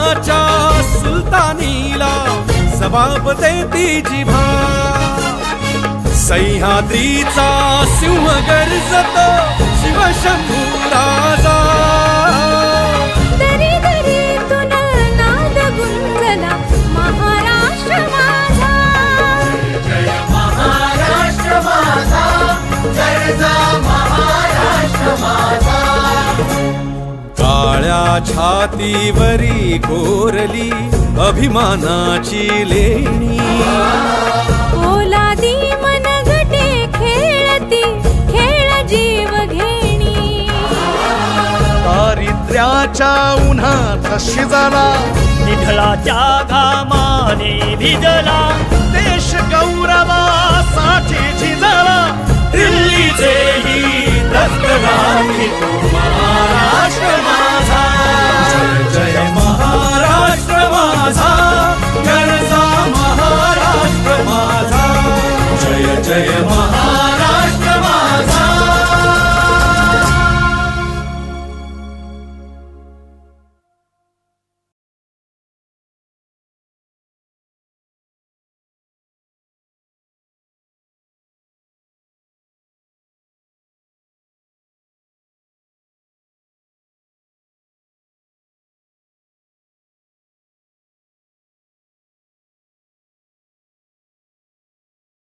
जगाच्या सुलतानीला जबाब देती जिभा सह्याद्रीचा सिंह गर्जतो शिवशंभू राजा दरी दरीतून नाद गुंजला महाराष्ट्र माझा जय महाराष्ट्र माझा गर्जा महाराष्ट्र माझा काळ्या छातीवरी कोरली अभिमानाची लेणी पोलादी मनगटे खेळती खेळ जीव घेणी दारिद्र्याच्या उन्हात शिजला निधळाच्या घामाने भिजला देश गौरवासाठी झिजला दिल्लीचेही रक्त राखी तो महाराष्ट्र माझा जय जय